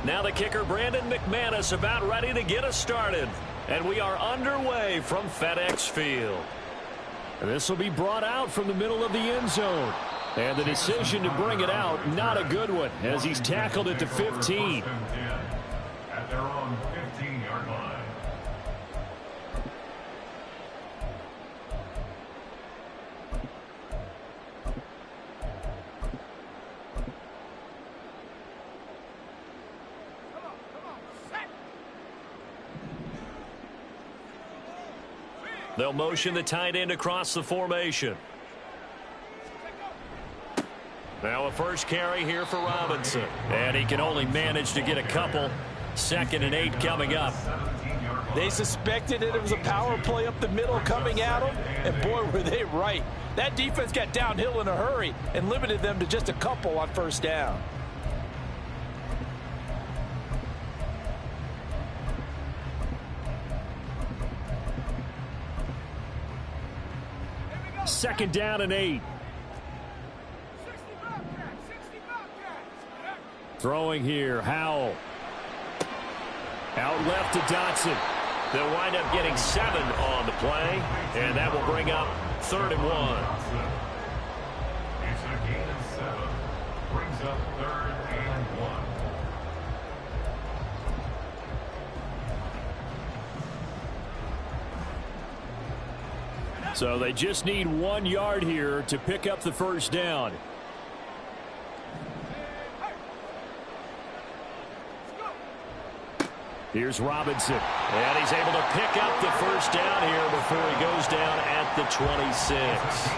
Now the kicker, Brandon McManus, about ready to get us started. And we are underway from FedEx Field. This will be brought out from the middle of the end zone. And the decision to bring it out, not a good one, as he's tackled it to 15. At their own 15-yard line. They'll motion the tight end across the formation. Now a first carry here for Robinson. And he can only manage to get a couple. 2nd and 8 coming up. They suspected that it was a power play up the middle coming at them, and boy, were they right. That defense got downhill in a hurry and limited them to just a couple on first down. Second down and 8. Throwing here, Howell. Out left to Dotson. They'll wind up getting 7 on the play, and that will bring up 3rd and 1. It's a gain of 7. Brings up 3rd and 1. So they just need 1 yard here to pick up the first down. Here's Robinson, and he's able to pick up the first down here before he goes down at the 26.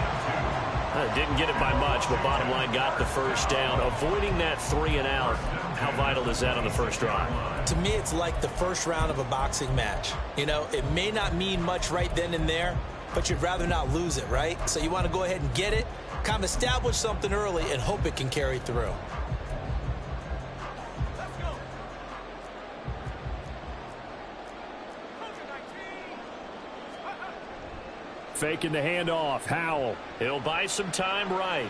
Didn't get it by much, but bottom line got the first down. Avoiding that 3 and out, how vital is that on the first drive? To me, it's like the first round of a boxing match. You know, it may not mean much right then and there, but you'd rather not lose it, right? So you want to go ahead and get it, kind of establish something early, and hope it can carry through. Faking the handoff. Howell. He'll buy some time right.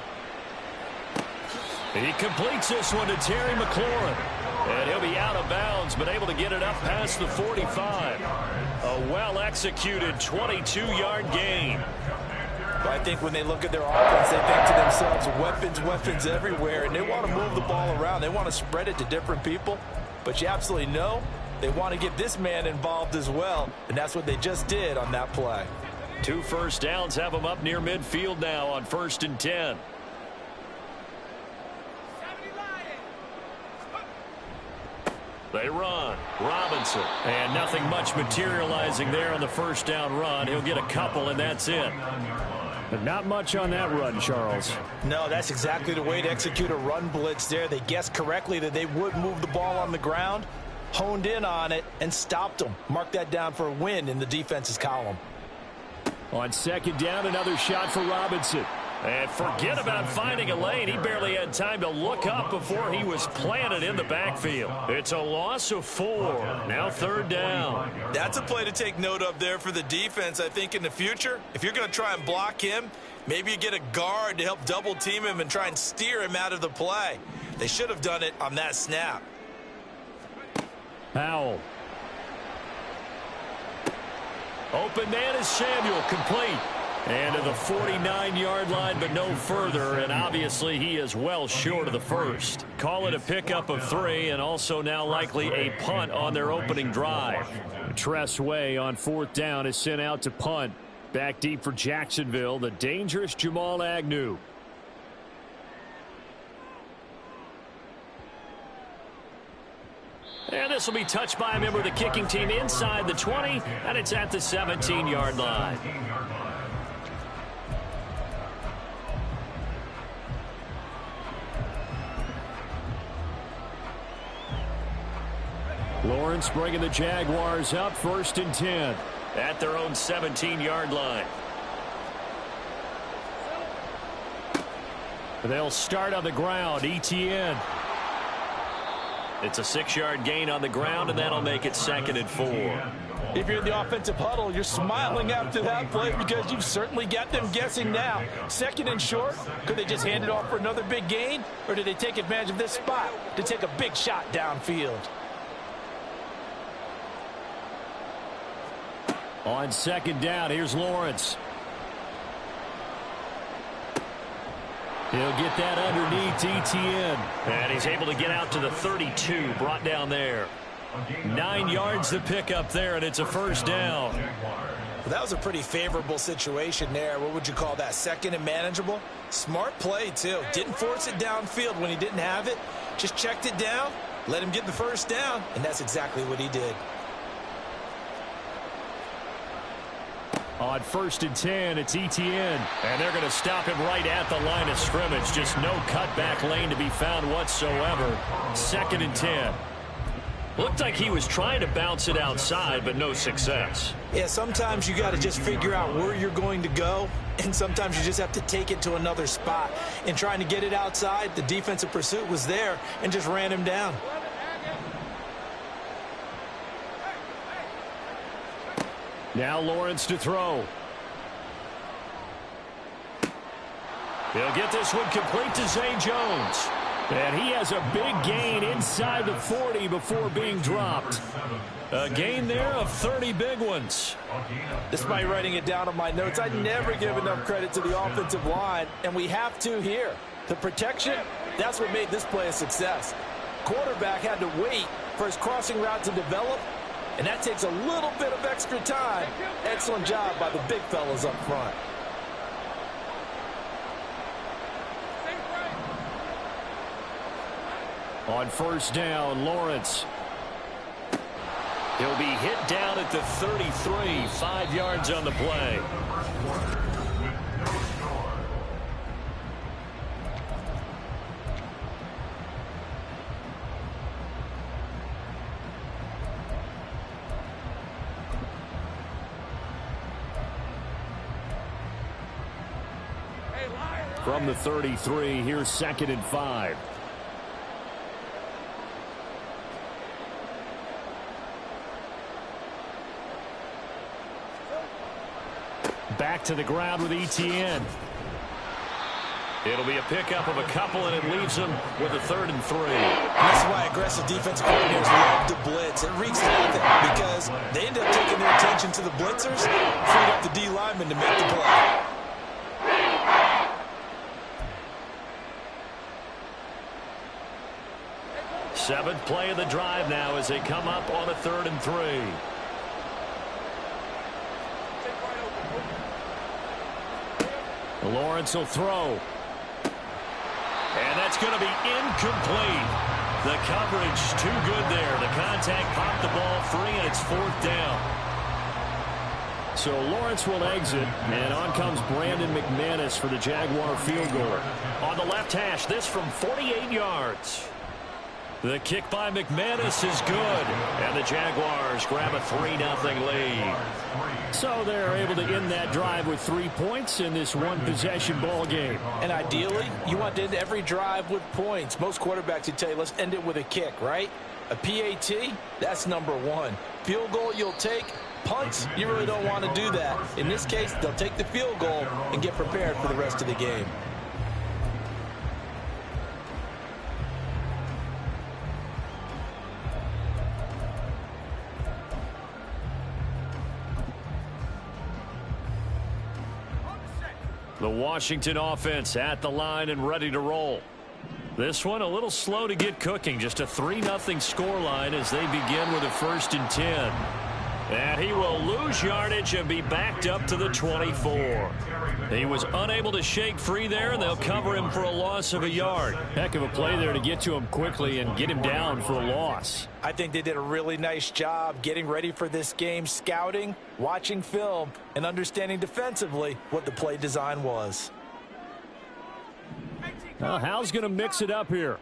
He completes this one to Terry McLaurin. And he'll be out of bounds, but able to get it up past the 45. A well-executed 22-yard gain. I think when they look at their offense, they think to themselves, weapons, weapons everywhere, and they want to move the ball around. They want to spread it to different people, but you absolutely know they want to get this man involved as well, and that's what they just did on that play. 2 first downs have them up near midfield now on 1st and 10. They run. Robinson. And nothing much materializing there on the first down run. He'll get a couple, and that's it. But not much on that run, Charles. No, that's exactly the way to execute a run blitz there. They guessed correctly that they would move the ball on the ground, honed in on it, and stopped them. Mark that down for a win in the defense's column. On 2nd down, another shot for Robinson. And forget about finding a lane. He barely had time to look up before he was planted in the backfield. It's a loss of 4. Now 3rd down. That's a play to take note of there for the defense, I think, in the future. If you're going to try and block him, maybe you get a guard to help double team him and try and steer him out of the play. They should have done it on that snap. Howell. Open man is Samuel, complete. And to the 49-yard line, but no further. And obviously he is well short of the first. Call it a pickup of 3, and also now likely a punt on their opening drive. Tress Way on 4th down is sent out to punt. Back deep for Jacksonville, the dangerous Jamal Agnew. And this will be touched by a member of the kicking team inside the 20, and it's at the 17-yard line. Lawrence bringing the Jaguars up 1st and 10 at their own 17-yard line. They'll start on the ground. Etienne. It's a 6-yard gain on the ground, and that'll make it 2nd and 4. If you're in the offensive huddle, you're smiling after that play because you've certainly got them guessing now. Second and short, could they just hand it off for another big gain? Or do they take advantage of this spot to take a big shot downfield? On second down, here's Lawrence. He'll get that underneath Etienne. And he's able to get out to the 32, brought down there. 9 yards to pick up there, and it's a first down. Well, that was a pretty favorable situation there. What would you call that? Second and manageable? Smart play, too. Didn't force it downfield when he didn't have it. Just checked it down, let him get the first down, and that's exactly what he did. On first and 10, it's Etienne. And they're going to stop him right at the line of scrimmage. Just no cutback lane to be found whatsoever. Second and 10. Looked like he was trying to bounce it outside, but no success. Yeah, sometimes you got to just figure out where you're going to go, and sometimes you just have to take it to another spot. And trying to get it outside, the defensive pursuit was there and just ran him down. Now Lawrence to throw. He'll get this one complete to Zay Jones. And he has a big gain inside the 40 before being dropped. A gain there of 30 big ones. Despite writing it down on my notes, I never give enough credit to the offensive line, and we have to here. The protection, that's what made this play a success. Quarterback had to wait for his crossing route to develop, and that takes a little bit of extra time. Excellent job by the big fellas up front. On first down, Lawrence. He'll be hit down at the 33, 5 yards on the play. From the 33, here's second and 5. Back to the ground with Etienne. It'll be a pickup of a couple, and it leaves them with a 3rd and 3. This is why aggressive defensive coordinators love to blitz. It wreaks havoc because they end up taking their attention to the blitzers, freed up the D lineman to make the play. Seventh play of the drive now as they come up on a 3rd and 3. Lawrence will throw. And that's going to be incomplete. The coverage too good there. The contact popped the ball free, and it's 4th down. So Lawrence will exit, and on comes Brandon McManus for the Jaguar field goal. On the left hash, this from 48 yards. The kick by McManus is good, and the Jaguars grab a 3-0 lead. So they're able to end that drive with 3 points in this one-possession ball game. And ideally, you want to end every drive with points. Most quarterbacks would tell you, let's end it with a kick, right? A PAT, that's number 1. Field goal you'll take. Punts, you really don't want to do that. In this case, they'll take the field goal and get prepared for the rest of the game. The Washington offense at the line and ready to roll. This one a little slow to get cooking. Just a 3-0 scoreline as they begin with a 1st and 10. And he will lose yardage and be backed up to the 24. He was unable to shake free there, and they'll cover him for a loss of a yard. Heck of a play there to get to him quickly and get him down for a loss. I think they did a really nice job getting ready for this game, scouting, watching film, and understanding defensively what the play design was. Now, Hal's going to mix it up here.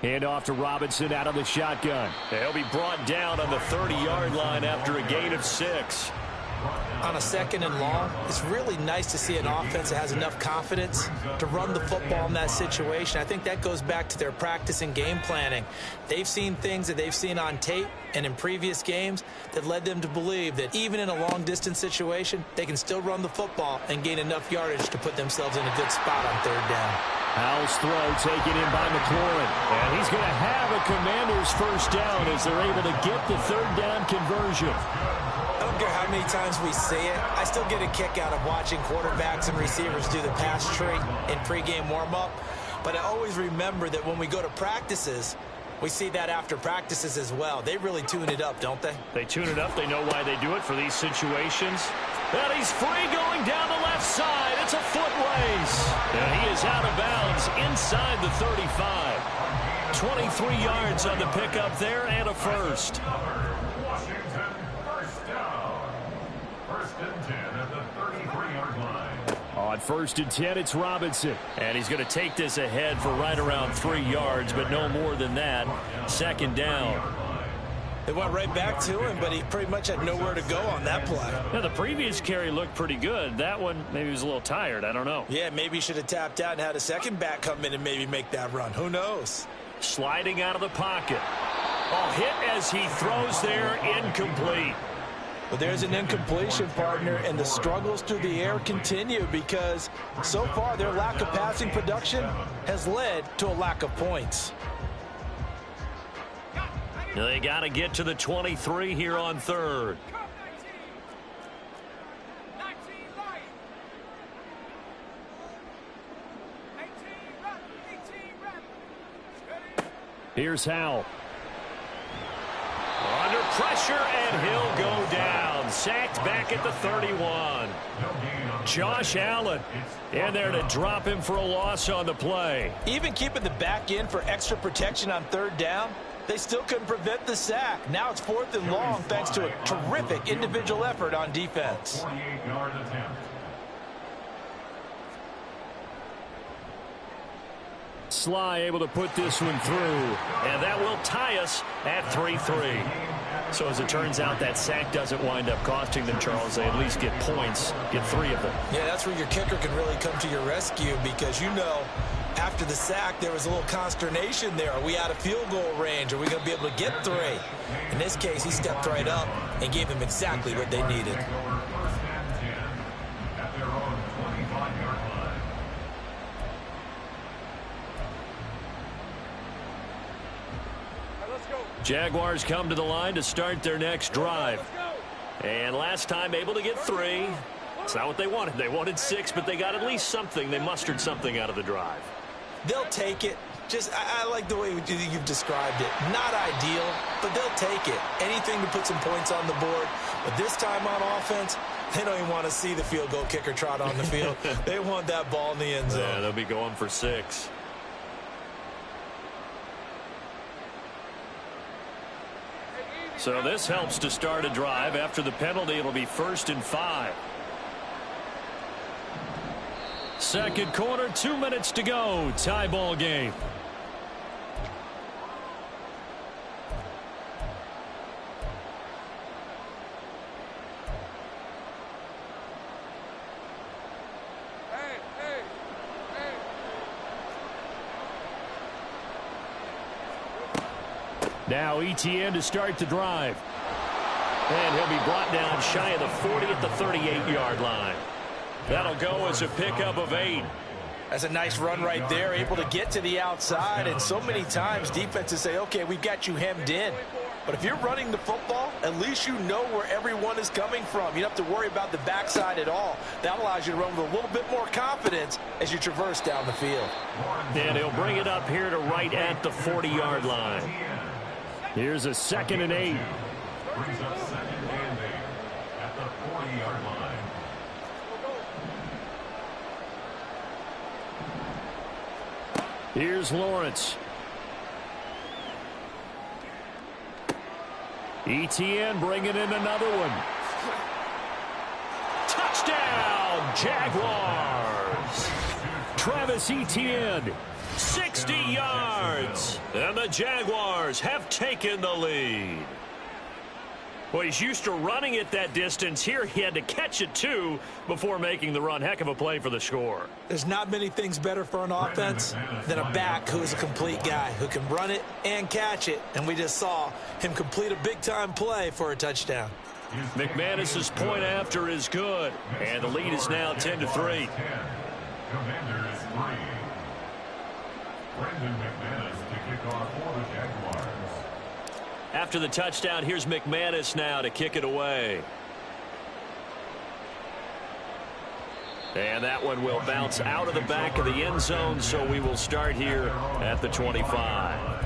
Hand off to Robinson out of the shotgun. He'll be brought down on the 30-yard line after a gain of 6. on a 2nd and long, it's really nice to see an offense that has enough confidence to run the football in that situation. I think that goes back to their practice and game planning. They've seen things that they've seen on tape and in previous games that led them to believe that even in a long-distance situation, they can still run the football and gain enough yardage to put themselves in a good spot on 3rd down. Howell's throw taken in by McLaurin. And he's going to have a Commanders 1st down as they're able to get the 3rd down conversion. I don't care how many times we see it. I still get a kick out of watching quarterbacks and receivers do the pass tree in pregame warm-up. But I always remember that when we go to practices, we see that after practices as well. They really tune it up, don't they? They tune it up. They know why they do it for these situations. And he's free going down the left side. It's a foot race. And he is out of bounds inside the 35. 23 yards on the pickup there and a first. Washington, 1st down. 1st and 10 at the 33-yard line. On 1st and 10, it's Robinson. And he's going to take this ahead for right around 3 yards, but no more than that. 2nd down. They went right back to him, but he pretty much had nowhere to go on that play. Now, the previous carry looked pretty good. That one, maybe he was a little tired. I don't know. Yeah, maybe he should have tapped out and had a second back come in and maybe make that run. Who knows? Sliding out of the pocket. Oh, hit as he throws there, incomplete. But there's an incompletion, partner, and the struggles through the air continue because so far their lack of passing production has led to a lack of points. They got to get to the 23 here on 3rd. Here's Howell. Under pressure, and he'll go down. Sacked back at the 31. Josh Allen in there to drop him for a loss on the play. Even keeping the back in for extra protection on 3rd down, they still couldn't prevent the sack. Now it's 4th and long thanks to a terrific individual effort on defense. 48-yard attempt. Sly able to put this one through, and that will tie us at 3-3. So as it turns out, that sack doesn't wind up costing them, Charles. They at least get points, get 3 of them. Yeah, that's where your kicker can really come to your rescue because, you know, after the sack, there was a little consternation there. Are we out of field goal range? Are we going to be able to get 3? In this case, he stepped right up and gave them exactly what they needed. 1st and 10 at their own 25-yard line. Jaguars come to the line to start their next drive. And last time able to get 3. It's not what they wanted. They wanted 6, but they got at least something. They mustered something out of the drive. They'll take it. I like the way you've described it. Not ideal, but they'll take it. Anything to put some points on the board. But this time on offense, they don't even want to see the field goal kicker trot on the field. They want that ball in the end zone. Yeah, they'll be going for 6. So this helps to start a drive. After the penalty, it'll be 1st and 5. 2nd quarter, 2 minutes to go. Tie ball game. Now ETN to start the drive. And he'll be brought down shy of the 40 at the 38-yard line. That'll go as a pickup of 8. That's a nice run right there, able to get to the outside. And so many times defenses say, okay, we've got you hemmed in. But if you're running the football, at least you know where everyone is coming from. You don't have to worry about the backside at all. That allows you to run with a little bit more confidence as you traverse down the field. And he'll bring it up here to right at the 40-yard line. Here's a 2nd and 8. Brings up 2nd and 8 at the 40-yard line. Here's Lawrence. ETN bringing in another one. Touchdown, Jaguars. Travis Etienne, 60 yards. And the Jaguars have taken the lead. Well, he's used to running it that distance. Here he had to catch it, too, before making the run. Heck of a play for the score. There's not many things better for an offense than a back who is a complete guy, who can run it and catch it. And we just saw him complete a big-time play for a touchdown. McManus's point after is good. And the lead is now 10-3. Commanders 3. Brendan McManus to kick off for the Jaguars. After the touchdown, here's McManus now to kick it away. And that one will bounce out of the back of the end zone, so we will start here at the 25.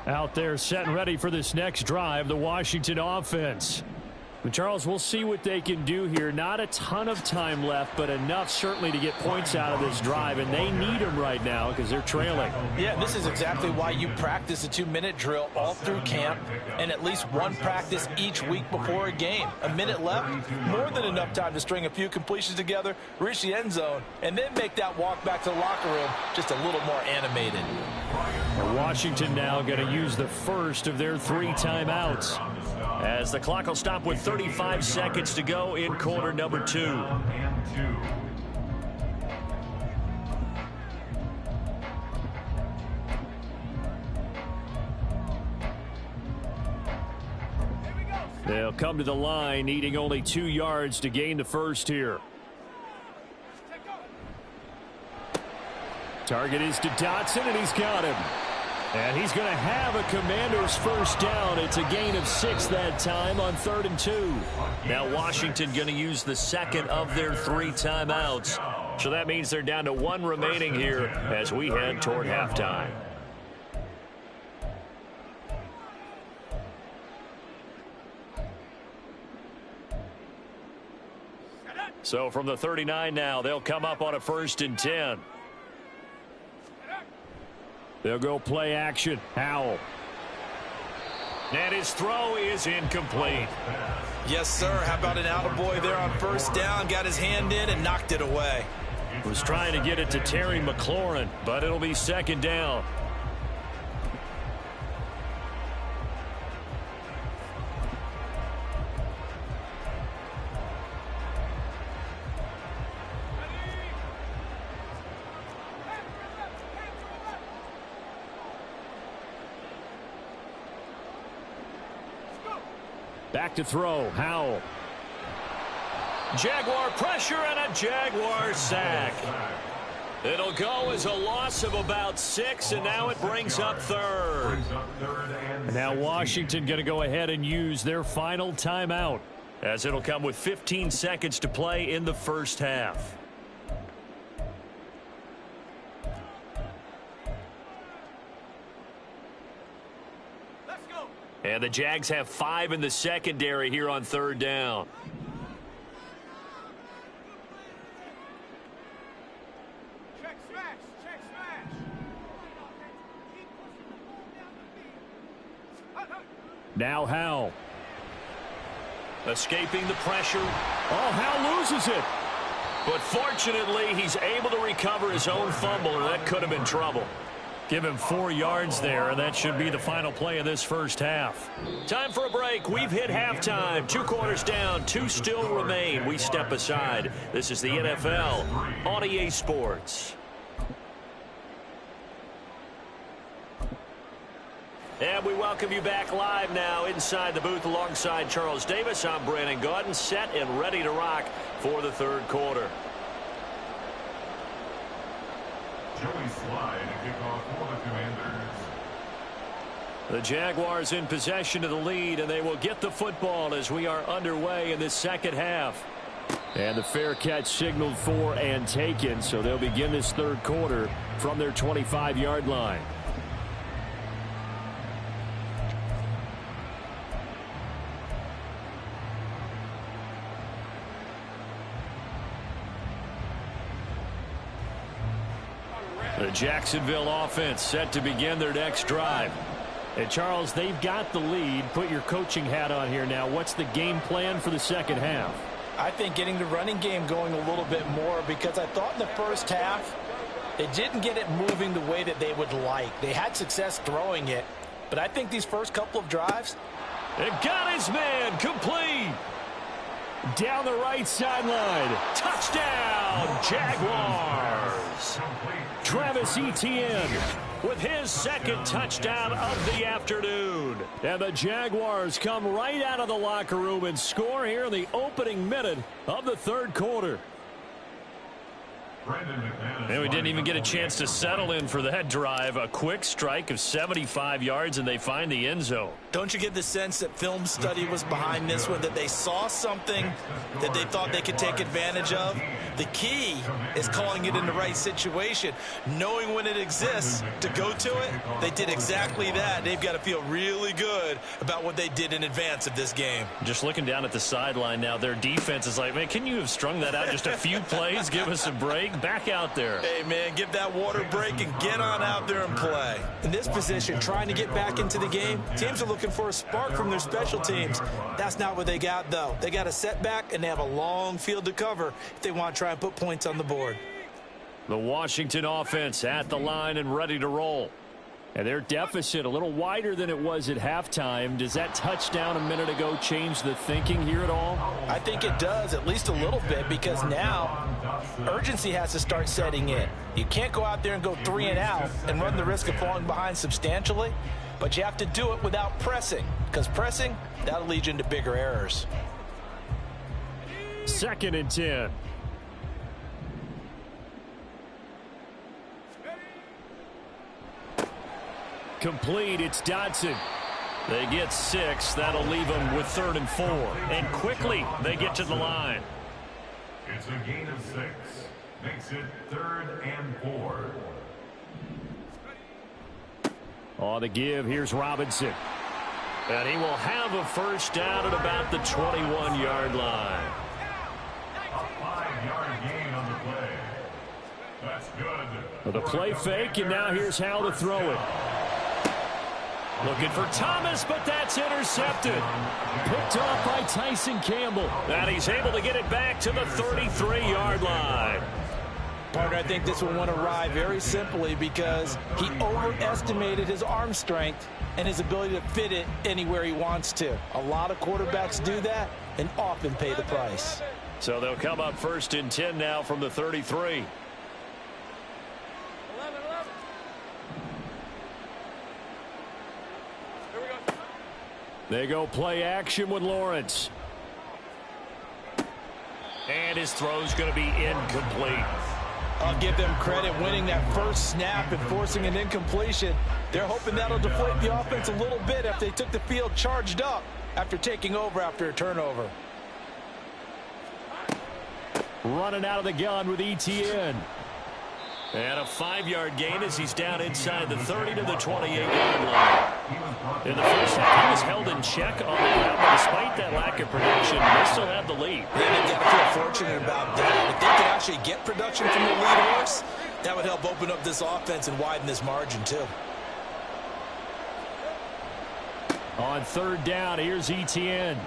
Out there set and ready for this next drive, the Washington offense. But Charles, we'll see what they can do here. Not a ton of time left, but enough certainly to get points out of this drive, and they need them right now because they're trailing. Yeah, this is exactly why you practice a 2-minute drill all through camp and at least one practice each week before a game. A minute left, more than enough time to string a few completions together, reach the end zone, and then make that walk back to the locker room just a little more animated. Washington now going to use the first of their 3 timeouts, as the clock will stop with 35 seconds to go in quarter number 2. They'll come to the line, needing only 2 yards to gain the first here. Target is to Dotson, and he's got him. And he's going to have a Commanders first down. It's a gain of 6 that time on 3rd and 2. Now Washington going to use the second of their 3 timeouts. So that means they're down to 1 remaining here as we head toward halftime. So from the 39 now, they'll come up on a 1st and 10. They'll go play action. Howell. And his throw is incomplete. Yes, sir. How about an attaboy there on 1st down? Got his hand in and knocked it away. Was trying to get it to Terry McLaurin, but it'll be 2nd down. Back to throw. Howell. Jaguar pressure and a Jaguar sack. It'll go as a loss of about 6, and now it brings up 3rd. And now Washington going to go ahead and use their final timeout, as it'll come with 15 seconds to play in the first half. And the Jags have 5 in the secondary here on 3rd down. Check smash, check smash. Now Howell. Escaping the pressure. Oh, Howell loses it. But fortunately, he's able to recover his own fumble, and that could have been trouble. Give him 4 yards there, and that should be the final play of this first half. Time for a break. We've hit halftime. 2 quarters down, 2 still remain. We step aside. This is the NFL on EA Sports. And we welcome you back live now inside the booth alongside Charles Davis. I'm Brandon Gaudin, set and ready to rock for the 3rd quarter. Joey Slye to kick off for the Commanders. The Jaguars in possession of the lead, and they will get the football as we are underway in this second half. And the fair catch signaled for and taken, so they'll begin this 3rd quarter from their 25-yard line. The Jacksonville offense set to begin their next drive. And Charles, they've got the lead. Put your coaching hat on here now. What's the game plan for the second half? I think getting the running game going a little bit more, because I thought in the first half they didn't get it moving the way that they would like. They had success throwing it, but I think these first couple of drives. It got his man complete. Down the right sideline. Touchdown, Jaguars. Travis Etienne with his second touchdown of the afternoon. And the Jaguars come right out of the locker room and score here in the opening minute of the third quarter. And we didn't even get a chance to settle in for that drive. A quick strike of 75 yards, and they find the end zone. Don't you get the sense that film study was behind this one, that they saw something that they thought they could take advantage of? The key is calling it in the right situation, knowing when it exists to go to it. They did exactly that. They've got to feel really good about what they did in advance of this game. Just looking down at the sideline now, their defense is like, man, can you have strung that out just a few plays? Give us a break. Back out there. Hey, man, give that water break and get on out there and play. In this position, trying to get back into the game, teams are looking for a spark from their special teams. That's not what they got, though. They got a setback, and they have a long field to cover if they want to try and put points on the board. The Washington offense at the line and ready to roll. And their deficit a little wider than it was at halftime. Does that touchdown a minute ago change the thinking here at all? I think it does, at least a little bit, because now urgency has to start setting in. You can't go out there and go 3 and out and run the risk of falling behind substantially, but you have to do it without pressing, because pressing, that'll lead you into bigger errors. 2nd and 10. Complete. It's Dodson. They get 6. That'll leave them with 3rd and 4. And quickly, they get to the line. It's a gain of 6. Makes it 3rd and 4. On the give, here's Robinson. And he will have a first down at about the 21-yard line. A 5-yard gain on the play. That's good. The play fake, and now here's how to throw it. Looking for Thomas, but that's intercepted. Picked off by Tyson Campbell. And he's able to get it back to the 33-yard line. Partner, I think this will want to ride very simply because he overestimated his arm strength and his ability to fit it anywhere he wants to. A lot of quarterbacks do that and often pay the price. So they'll come up 1st and 10 now from the 33. They go play action with Lawrence. And his throw's going to be incomplete. I'll give them credit winning that first snap and forcing an incompletion. They're hoping that'll deflate the offense a little bit after they took the field charged up after taking over after a turnover. Running out of the gun with Etienne. And a 5-yard gain as he's down inside the 30 to the 28-yard line. In the first half, he was held in check on the ground, but despite that lack of production, they still have the lead. They've got to feel fortunate about that. If they can actually get production from the lead horse, that would help open up this offense and widen this margin, too. On 3rd down, here's Etienne.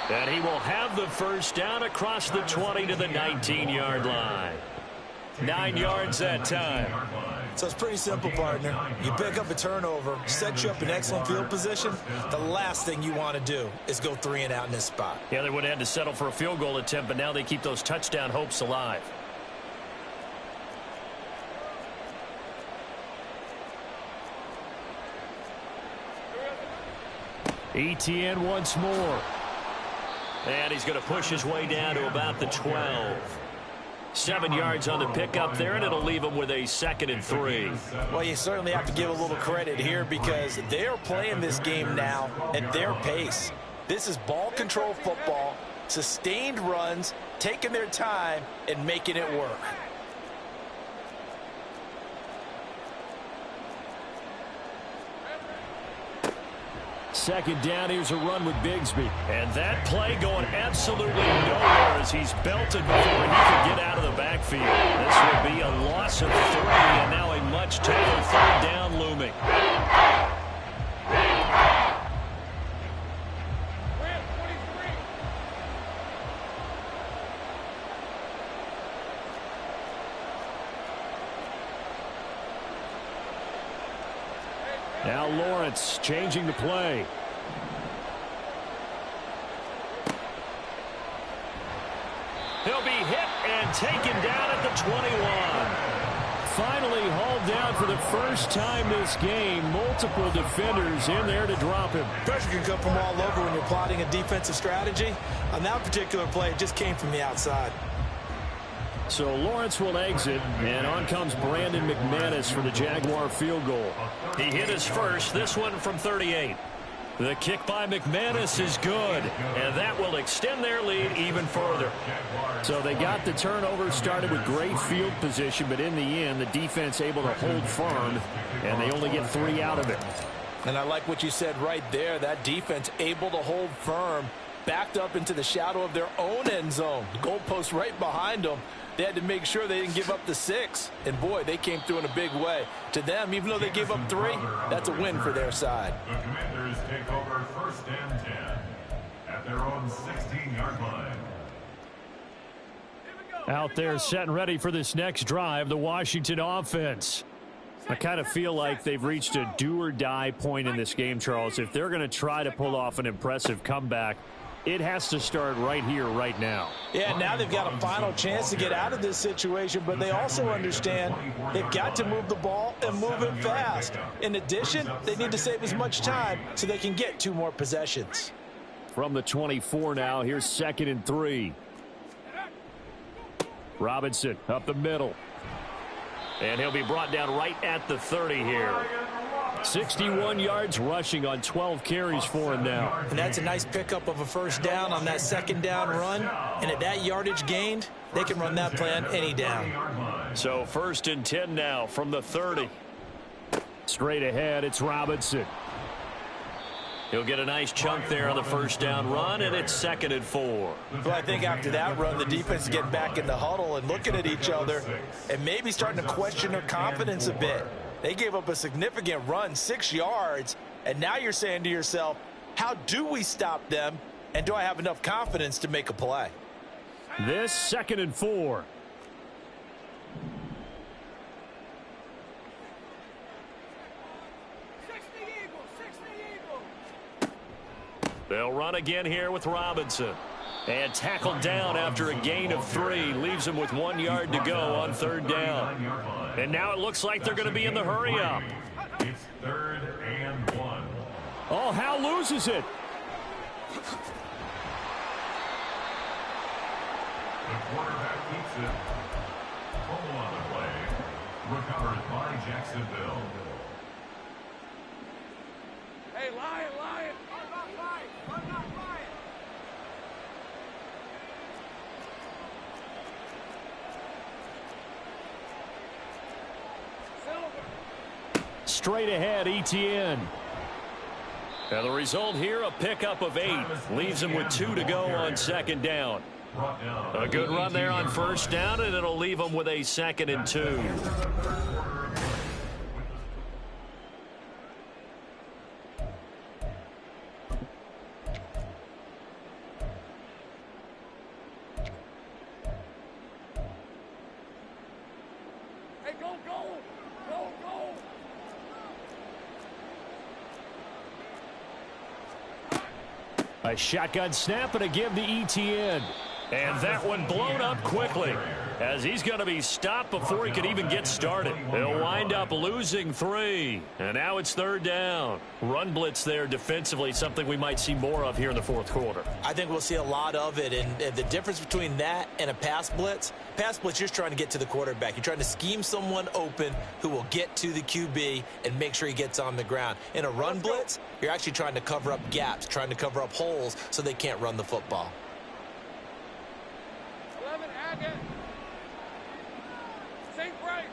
And he will have the first down across the 20 to the 19-yard line. 9 yards that time. So it's pretty simple, partner. You pick up a turnover, set you up in excellent field position. The last thing you want to do is go 3 and out in this spot. Yeah, they would have had to settle for a field goal attempt, but now they keep those touchdown hopes alive. Etienne once more. And he's going to push his way down to about the 12. 7 yards on the pickup there, and it'll leave him with a 2nd and 3. Well, you certainly have to give a little credit here because they are playing this game now at their pace. This is ball control football, sustained runs, taking their time, and making it work. Second down, here's a run with Bigsby. And that play going absolutely nowhere as he's belted before he can get out of the backfield. This will be a loss of 3 and now a much tougher 3rd down looming. Now Lawrence changing the play. He'll be hit and taken down at the 21. Finally hauled down for the first time this game. Multiple defenders in there to drop him. Pressure can come from all over when you're plotting a defensive strategy. On that particular play, it just came from the outside. So Lawrence will exit, and on comes Brandon McManus for the Jaguar field goal. He hit his first, this one from 38. The kick by McManus is good, and that will extend their lead even further. So they got the turnover started with great field position, but in the end, the defense able to hold firm, and they only get 3 out of it. And I like what you said right there. That defense able to hold firm, backed up into the shadow of their own end zone. The goalpost right behind them. They had to make sure they didn't give up the 6. And, boy, they came through in a big way. To them, even though they gave up 3, that's a win for their side. The Commanders take over 1st and 10 at their own 16-yard line. Out there set and ready for this next drive, the Washington offense. I kind of feel like they've reached a do-or-die point in this game, Charles. If they're going to try to pull off an impressive comeback, it has to start right here, right now. Yeah, now they've got a final chance to get out of this situation, but they also understand they've got to move the ball and move it fast. In addition, they need to save as much time so they can get 2 more possessions. From the 24 now, here's 2nd and 3. Robinson up the middle. And he'll be brought down right at the 30 here. 61 yards rushing on 12 carries for him now. And that's a nice pickup of a first down on that 2nd down run. And at that yardage gained, they can run that plan any down. So 1st and 10 now from the 30. Straight ahead, it's Robinson. He'll get a nice chunk there on the first down run, and it's 2nd and 4. Well, I think after that run, the defense is getting back in the huddle and looking at each other and maybe starting to question their confidence a bit. They gave up a significant run, 6 yards, and now you're saying to yourself, how do we stop them, and do I have enough confidence to make a play? This 2nd and 4. They'll run again here with Robinson. And tackled down after a gain of 3. Leaves him with 1 yard to go on 3rd down. And now it looks like they're going to be in the hurry up. It's 3rd and 1. Oh, Hal loses it. The quarterback keeps it. Fumble on the play. Recovered by Jacksonville. Hey, Lion, Lion. I'm not lying. I'm not lying. Silver. Straight ahead, ETN. And the result here, a pickup of 8. Leaves him with 2 to go on 2nd down. A good run there on 1st down, and it'll leave him with a 2nd and 2. Hey, go, go. Go, go. A shotgun snap and a give to ETN. And that one blown up quickly as he's going to be stopped before he could even get started. They'll wind up losing 3. And now it's 3rd down. Run blitz there defensively, something we might see more of here in the 4th quarter. I think we'll see a lot of it. And the difference between that and a pass blitz, you're just trying to get to the quarterback. You're trying to scheme someone open who will get to the QB and make sure he gets on the ground. In a run blitz, you're actually trying to cover up gaps, trying to cover up holes so they can't run the football. 11, Agate. St. Frank.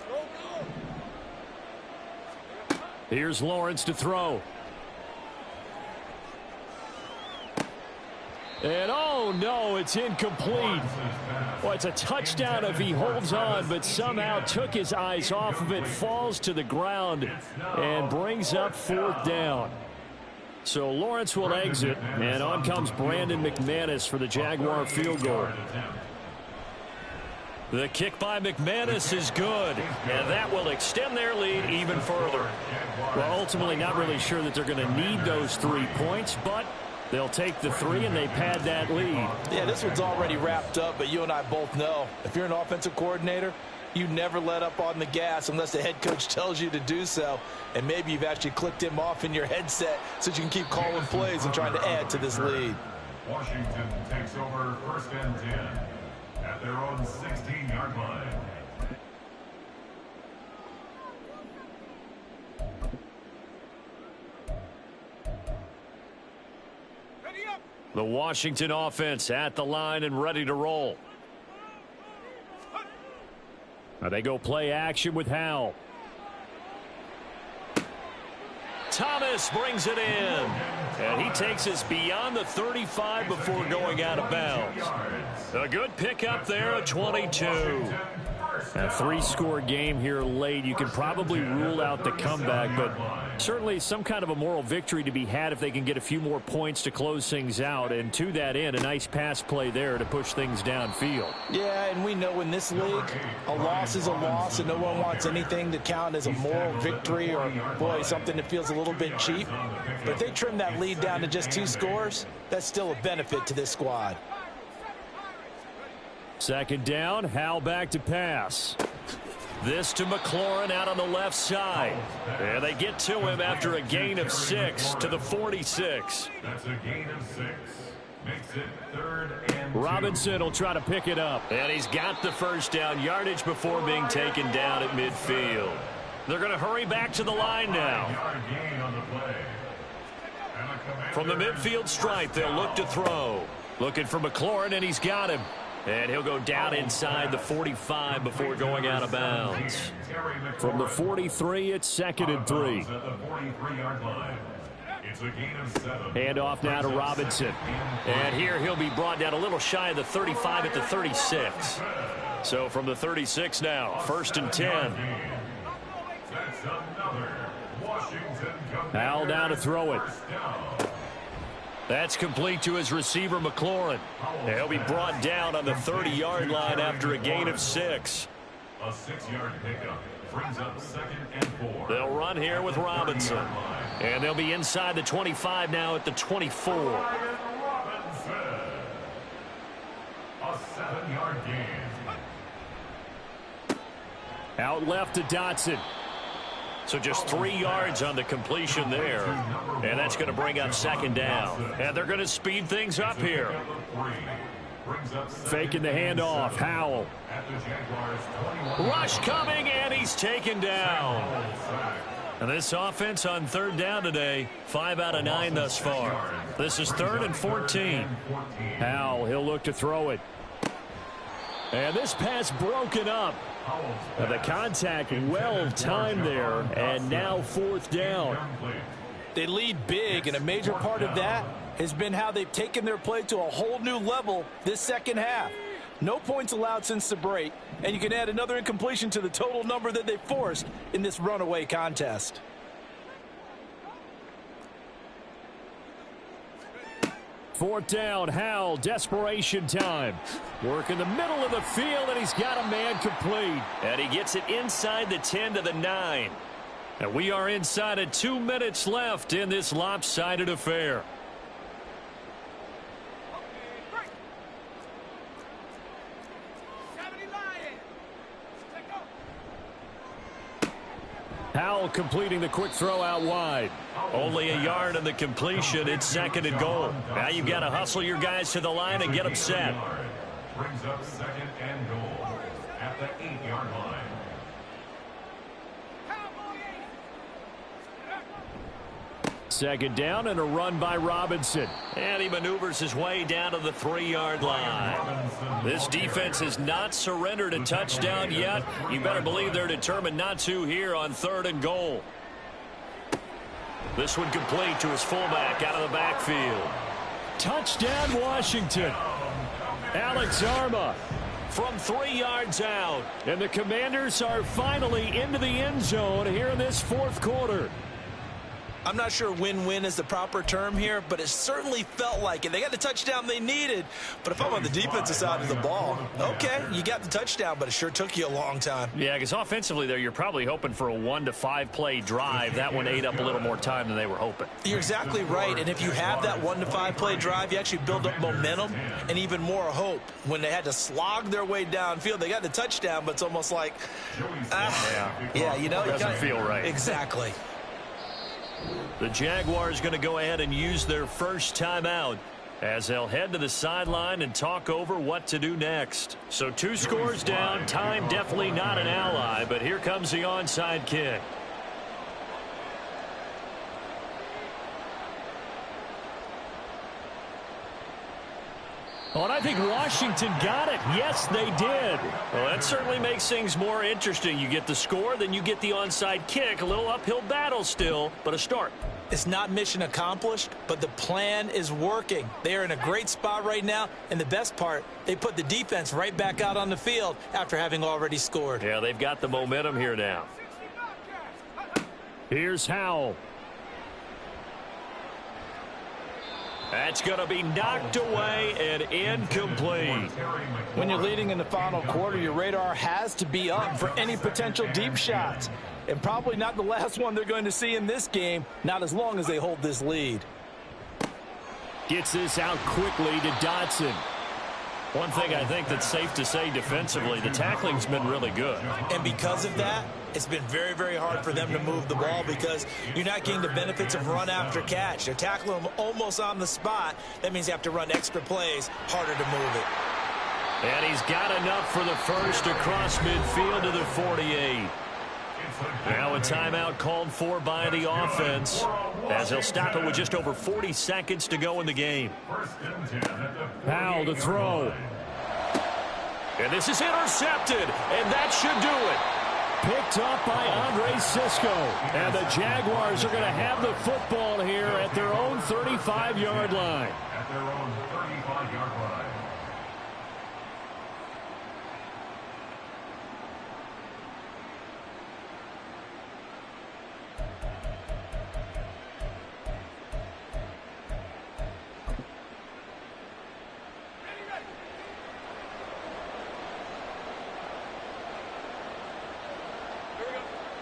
Go, go. Here's Lawrence to throw. And oh no, it's incomplete. Well, it's a touchdown if he holds on, but somehow took his eyes off of it, falls to the ground, and brings up 4th down. So Lawrence will exit, and on comes Brandon McManus for the Jaguar field goal. The kick by McManus is good, and that will extend their lead even further. Well, ultimately not really sure that they're going to need those 3 points, but they'll take the 3 and they pad that lead. Yeah, this one's already wrapped up, but you and I both know if you're an offensive coordinator, you never let up on the gas unless the head coach tells you to do so. And maybe you've actually clicked him off in your headset so you can keep calling plays and trying to add to this lead. Washington takes over 1st and 10 at their own 16-yard line. The Washington offense at the line and ready to roll. Now they go play action with Howell. Thomas brings it in. And he takes us beyond the 35 before going out of bounds. A good pickup there at 22. A 3-score game here late. You can probably rule out the comeback, but certainly some kind of a moral victory to be had if they can get a few more points to close things out. And to that end, a nice pass play there to push things downfield. Yeah, and we know in this league, a loss is a loss, and no one wants anything to count as a moral victory or, boy, something that feels a little bit cheap. But if they trim that lead down to just 2 scores, that's still a benefit to this squad. 2nd down, Howell back to pass. This to McLaurin out on the left side. And they get to him after a gain of 6 to the 46. That's a gain of 6. Makes it 3rd and 2. Robinson will try to pick it up. And he's got the 1st down yardage before being taken down at midfield. They're going to hurry back to the line now. Gain on the play. From the midfield stripe, they'll look to throw. Looking for McLaurin, and he's got him. And he'll go down inside the 45 before going out of bounds. From the 43, it's 2nd and 3. Hand off now to Robinson. And here he'll be brought down a little shy of the 35 at the 36. So from the 36 now, 1st and 10. Howell down to throw it. That's complete to his receiver, McLaurin. He'll be brought down on the 30-yard line after a gain of 6. A 6-yard pickup brings up 2nd and 4. They'll run here with Robinson. And they'll be inside the 25 now at the 24. Robinson. A 7-yard gain. Out left to Dotson. So just 3 yards on the completion there. And that's going to bring up 2nd down. And they're going to speed things up here. Faking the handoff. Howell. Rush coming, and he's taken down. And this offense on 3rd down today, 5 out of 9 thus far. This is 3rd and 14. Howell, he'll look to throw it. And this pass broken up. And the contact well timed there, and now 4th down. They lead big, and a major part of that has been how they've taken their play to a whole new level this 2nd half. No points allowed since the break, and you can add another incompletion to the total number that they forced in this runaway contest. Fourth down, Howell, desperation time. Work in the middle of the field, and he's got a man complete. And he gets it inside the 10 to the 9. And we are inside of 2 minutes left in this lopsided affair. Howell completing the quick throw out wide. Only a yard on the completion. It's 2nd and goal. Now you've got to hustle your guys to the line and get them set. Brings up 2nd and goal at the 8-yard line. Second down and a run by Robinson. And he maneuvers his way down to the 3-yard line. This defense has not surrendered a touchdown yet. You better believe they're determined not to here on 3rd and goal. This one complete to his fullback out of the backfield. Touchdown, Washington. Alex Arma from 3 yards out. And the Commanders are finally into the end zone here in this 4th quarter. I'm not sure win-win is the proper term here, but it certainly felt like it. They got the touchdown they needed, but if I'm on the defensive side of the ball, okay, you got the touchdown, but it sure took you a long time. Yeah, because offensively there, you're probably hoping for a 1 to 5 play drive. That one ate up a little more time than they were hoping. You're exactly right, and if you have that 1 to 5 play drive, you actually build up momentum and even more hope. When they had to slog their way downfield, they got the touchdown, but it's almost like, you know, doesn't feel right. Exactly. The Jaguars going to go ahead and use their first timeout as they'll head to the sideline and talk over what to do next. So 2 scores down, time definitely not an ally, but here comes the onside kick. Oh, and I think Washington got it. Yes, they did. Well, that certainly makes things more interesting. You get the score, then you get the onside kick. A little uphill battle still, but a start. It's not mission accomplished, but the plan is working. They are in a great spot right now, and the best part, they put the defense right back out on the field after having already scored. Yeah, they've got the momentum here now. Here's Howell. That's going to be knocked away and incomplete. When you're leading in the final quarter, your radar has to be up for any potential deep shots. And probably not the last one they're going to see in this game, not as long as they hold this lead. Gets this out quickly to Dotson. One thing I think that's safe to say defensively, the tackling's been really good. And because of that, it's been very, very hard for them to move the ball because you're not getting the benefits of run after catch. They're tackling them almost on the spot. That means you have to run extra plays, harder to move it. And he's got enough for the first across midfield to the 48. Now a timeout called for by the offense as they'll stop it with just over 40 seconds to go in the game. Powell to throw. And this is intercepted, and that should do it. Picked up by Andre Cisco. And the Jaguars are going to have the football here at their own 35-yard line. At their own 35-yard line.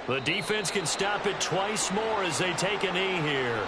The defense can stop it twice more as they take a knee here.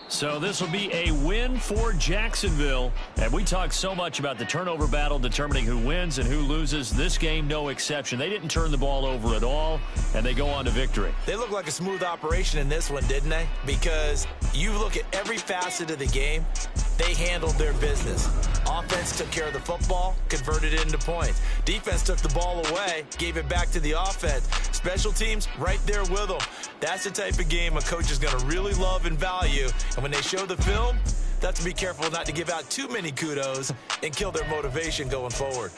So this will be a win for Jacksonville. And we talked so much about the turnover battle determining who wins and who loses. This game, no exception. They didn't turn the ball over at all, and they go on to victory. They look like a smooth operation in this one, didn't they? Because you look at every facet of the game, they handled their business. Offense took care of the football, converted it into points. Defense took the ball away, gave it back to the offense. Special teams right there with them. That's the type of game a coach is going to really love and value. And when they show the film, they have to be careful not to give out too many kudos and kill their motivation going forward.